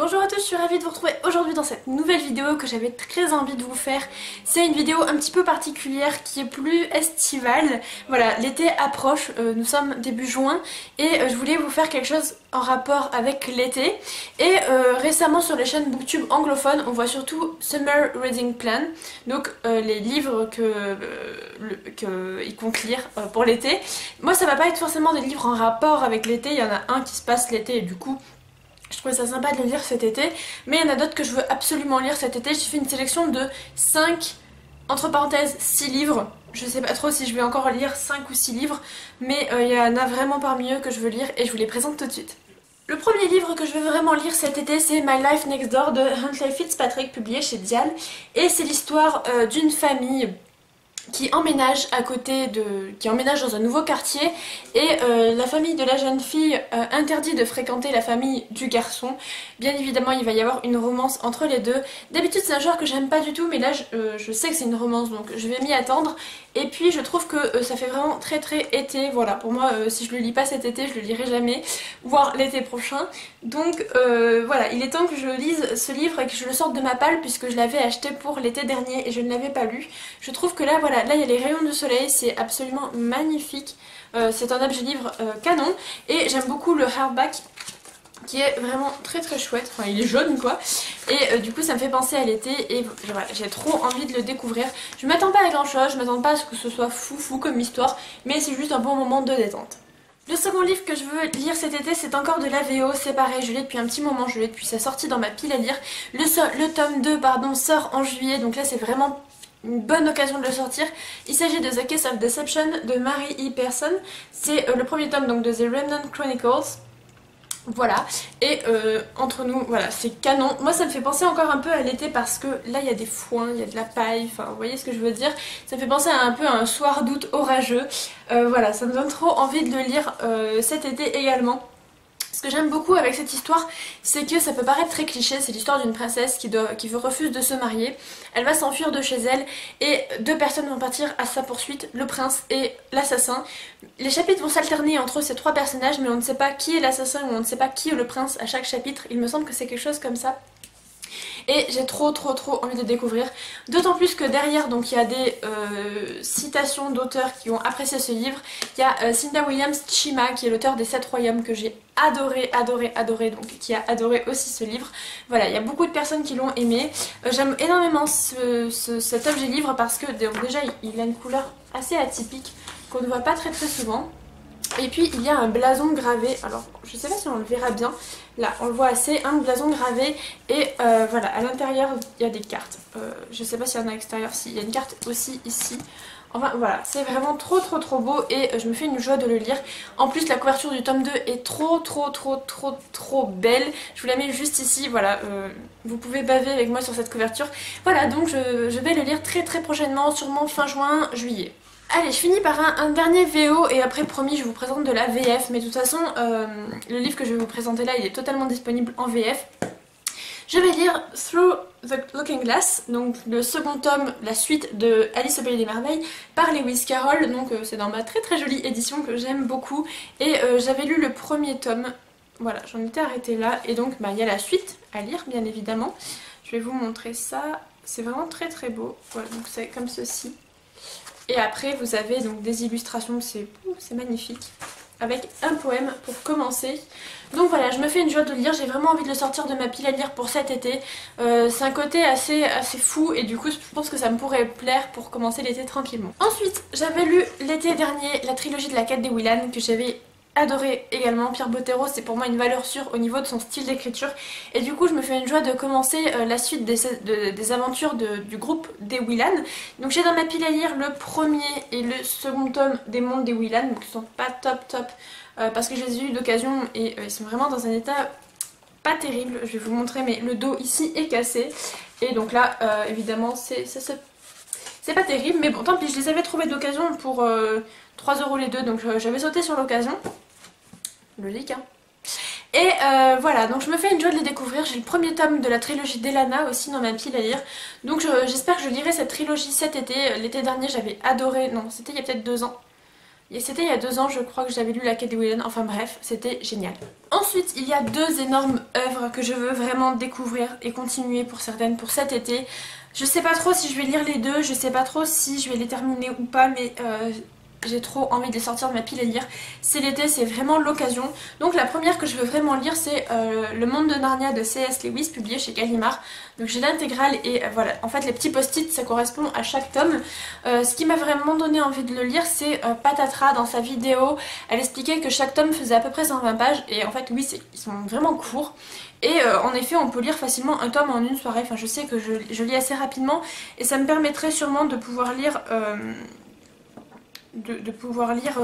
Bonjour à tous, je suis ravie de vous retrouver aujourd'hui dans cette nouvelle vidéo que j'avais très envie de vous faire. C'est une vidéo un petit peu particulière qui est plus estivale. Voilà, l'été approche, nous sommes début juin et je voulais vous faire quelque chose en rapport avec l'été. Et récemment sur les chaînes Booktube anglophones, on voit surtout Summer Reading Plan, donc les livres qu'ils comptent lire pour l'été. Moi ça va pas être forcément des livres en rapport avec l'été, il y en a un qui se passe l'été et du coup je trouvais ça sympa de le lire cet été, mais il y en a d'autres que je veux absolument lire cet été. J'ai fait une sélection de 5, entre parenthèses 6 livres. Je sais pas trop si je vais encore lire 5 ou 6 livres, mais il y en a vraiment parmi eux que je veux lire et je vous les présente tout de suite. Le premier livre que je vais vraiment lire cet été, c'est My Life Next Door de Huntley Fitzpatrick, publié chez Dial. Et c'est l'histoire d'une famille qui emménage qui emménage dans un nouveau quartier et la famille de la jeune fille interdit de fréquenter la famille du garçon. Bien évidemment il va y avoir une romance entre les deux. D'habitude c'est un genre que j'aime pas du tout, mais là je sais que c'est une romance donc je vais m'y attendre. Et puis je trouve que ça fait vraiment très été. Voilà, pour moi si je le lis pas cet été je le lirai jamais, voire l'été prochain. Donc voilà, il est temps que je lise ce livre et que je le sorte de ma palle puisque je l'avais acheté pour l'été dernier et je ne l'avais pas lu. Je trouve que là voilà, là il y a les rayons de soleil, c'est absolument magnifique. C'est un objet livre canon et j'aime beaucoup le hardback qui est vraiment très chouette, enfin il est jaune quoi, et du coup ça me fait penser à l'été et voilà, j'ai trop envie de le découvrir. Je m'attends pas à grand chose, je m'attends pas à ce que ce soit fou comme histoire, mais c'est juste un bon moment de détente. Le second livre que je veux lire cet été, c'est encore de la VO, c'est pareil, je l'ai depuis un petit moment, je l'ai depuis sa sortie dans ma pile à lire. Le tome 2 sort en juillet, donc là c'est vraiment une bonne occasion de le sortir. Il s'agit de The Case of Deception de Mary E. Pearson. C'est le premier tome donc de The Remnant Chronicles. Voilà, et entre nous, voilà, c'est canon. Moi ça me fait penser encore un peu à l'été parce que là il y a des foins, il y a de la paille, enfin vous voyez ce que je veux dire. Ça me fait penser un peu à un soir d'août orageux. Voilà, ça me donne trop envie de le lire cet été également. Ce que j'aime beaucoup avec cette histoire, c'est que ça peut paraître très cliché, c'est l'histoire d'une princesse qui refuse de se marier. Elle va s'enfuir de chez elle et deux personnes vont partir à sa poursuite, le prince et l'assassin. Les chapitres vont s'alterner entre ces trois personnages, mais on ne sait pas qui est l'assassin ou on ne sait pas qui est le prince à chaque chapitre. Il me semble que c'est quelque chose comme ça. Et j'ai trop envie de découvrir, d'autant plus que derrière donc il y a des citations d'auteurs qui ont apprécié ce livre. Il y a Cinda Williams Chima qui est l'auteur des 7 royaumes que j'ai adoré, donc qui a adoré aussi ce livre. Voilà, il y a beaucoup de personnes qui l'ont aimé. J'aime énormément cet objet livre parce que donc, déjà il a une couleur assez atypique qu'on ne voit pas très souvent. Et puis il y a un blason gravé, alors je sais pas si on le verra bien, là on le voit assez, un blason gravé et voilà, à l'intérieur il y a des cartes, je sais pas s'il y en a à l'extérieur, si, il y a une carte aussi ici. Enfin voilà, c'est vraiment trop beau et je me fais une joie de le lire. En plus la couverture du tome 2 est trop belle. Je vous la mets juste ici, voilà, vous pouvez baver avec moi sur cette couverture. Voilà, donc je vais le lire très prochainement, sûrement fin juin, juillet. Allez, je finis par un dernier VO et après promis je vous présente de la VF, mais de toute façon le livre que je vais vous présenter là il est totalement disponible en VF. Je vais lire Through the Looking Glass, donc le second tome, la suite de Alice au Pays des Merveilles par Lewis Carroll, donc c'est dans ma très jolie édition que j'aime beaucoup et j'avais lu le premier tome, voilà j'en étais arrêtée là et donc il y a la suite à lire bien évidemment. Je vais vous montrer ça, c'est vraiment très beau, voilà donc c'est comme ceci. Et après vous avez donc des illustrations, c'est magnifique, avec un poème pour commencer. Donc voilà, je me fais une joie de le lire, j'ai vraiment envie de le sortir de ma pile à lire pour cet été. C'est un côté assez fou et du coup je pense que ça me pourrait plaire pour commencer l'été tranquillement. Ensuite, j'avais lu l'été dernier la trilogie de la quête des Willan que j'avais adoré également. Pierre Bottero, c'est pour moi une valeur sûre au niveau de son style d'écriture et du coup je me fais une joie de commencer la suite des aventures du groupe des Willan. Donc j'ai dans ma pile à lire le premier et le second tome des mondes des Willan, donc ils sont pas top parce que je les ai eu d'occasion et ils sont vraiment dans un état pas terrible. Je vais vous montrer, mais le dos ici est cassé et donc là évidemment c'est pas terrible, mais bon tant pis, je les avais trouvés d'occasion pour 3 € les deux, donc j'avais sauté sur l'occasion. Logique hein. Et voilà, donc je me fais une joie de les découvrir. J'ai le premier tome de la trilogie d'Elana aussi dans ma pile à lire. Donc j'espère que je lirai cette trilogie cet été. L'été dernier j'avais adoré, non c'était il y a peut-être 2 ans. Et c'était il y a 2 ans, je crois que j'avais lu La Quête des Willen. Enfin bref, c'était génial. Ensuite, il y a 2 énormes œuvres que je veux vraiment découvrir et continuer pour certaines pour cet été. Je sais pas trop si je vais lire les deux, je sais pas trop si je vais les terminer ou pas, mais j'ai trop envie de les sortir de ma pile à lire. C'est l'été, c'est vraiment l'occasion. Donc la première que je veux vraiment lire, c'est Le Monde de Narnia de C.S. Lewis, publié chez Gallimard. Donc j'ai l'intégrale et voilà, en fait les petits post-it ça correspond à chaque tome. Ce qui m'a vraiment donné envie de le lire, c'est Patatra dans sa vidéo. Elle expliquait que chaque tome faisait à peu près 120 pages et en fait oui, ils sont vraiment courts. Et en effet on peut lire facilement un tome en une soirée, enfin je sais que je lis assez rapidement et ça me permettrait sûrement de pouvoir lire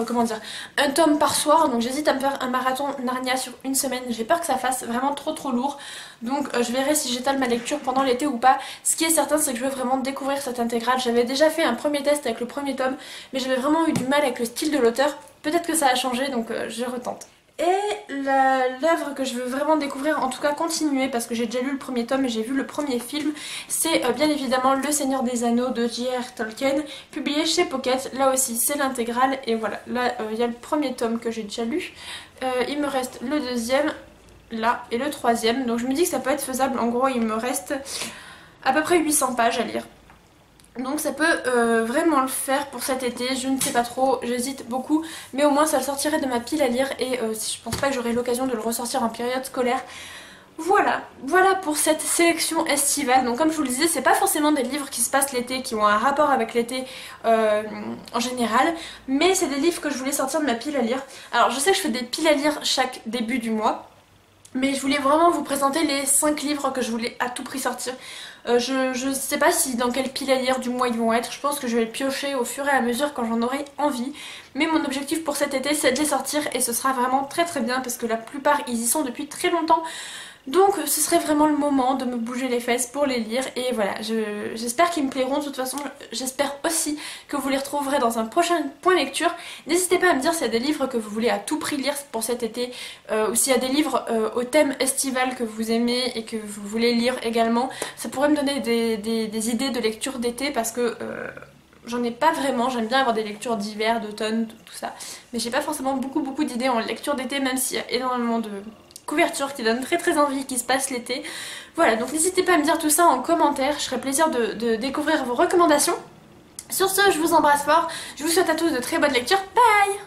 comment dire, un tome par soir. Donc j'hésite à me faire un marathon Narnia sur une semaine, j'ai peur que ça fasse vraiment trop lourd. Donc je verrai si j'étale ma lecture pendant l'été ou pas. Ce qui est certain c'est que je veux vraiment découvrir cette intégrale. J'avais déjà fait un premier test avec le premier tome, mais j'avais vraiment eu du mal avec le style de l'auteur. Peut-être que ça a changé, donc je retente. Et l'œuvre que je veux vraiment découvrir, en tout cas continuer, parce que j'ai déjà lu le premier tome et j'ai vu le premier film, c'est bien évidemment Le Seigneur des Anneaux de J.R.R. Tolkien, publié chez Pocket. Là aussi c'est l'intégrale et voilà, là il y a le premier tome que j'ai déjà lu, il me reste le deuxième là et le troisième, donc je me dis que ça peut être faisable. En gros il me reste à peu près 800 pages à lire. Donc ça peut vraiment le faire pour cet été, je ne sais pas trop, j'hésite beaucoup, mais au moins ça le sortirait de ma pile à lire et je pense pas que j'aurai l'occasion de le ressortir en période scolaire. Voilà pour cette sélection estivale. Donc comme je vous le disais, c'est pas forcément des livres qui se passent l'été, qui ont un rapport avec l'été en général, mais c'est des livres que je voulais sortir de ma pile à lire. Alors je sais que je fais des piles à lire chaque début du mois, mais je voulais vraiment vous présenter les 5 livres que je voulais à tout prix sortir. Je sais pas si dans quelle pile à lire du mois ils vont être, je pense que je vais les piocher au fur et à mesure quand j'en aurai envie. Mais mon objectif pour cet été c'est de les sortir et ce sera vraiment très bien parce que la plupart ils y sont depuis très longtemps. Donc ce serait vraiment le moment de me bouger les fesses pour les lire et voilà, j'espère qu'ils me plairont. De toute façon j'espère aussi que vous les retrouverez dans un prochain point lecture. N'hésitez pas à me dire s'il y a des livres que vous voulez à tout prix lire pour cet été, ou s'il y a des livres au thème estival que vous aimez et que vous voulez lire également. Ça pourrait me donner des idées de lecture d'été parce que j'en ai pas vraiment. J'aime bien avoir des lectures d'hiver, d'automne, tout ça, mais j'ai pas forcément beaucoup d'idées en lecture d'été, même s'il y a énormément de couverture qui donne très envie, qui se passe l'été. Voilà, donc n'hésitez pas à me dire tout ça en commentaire, je ferai plaisir de découvrir vos recommandations. Sur ce, je vous embrasse fort, je vous souhaite à tous de très bonnes lectures, bye!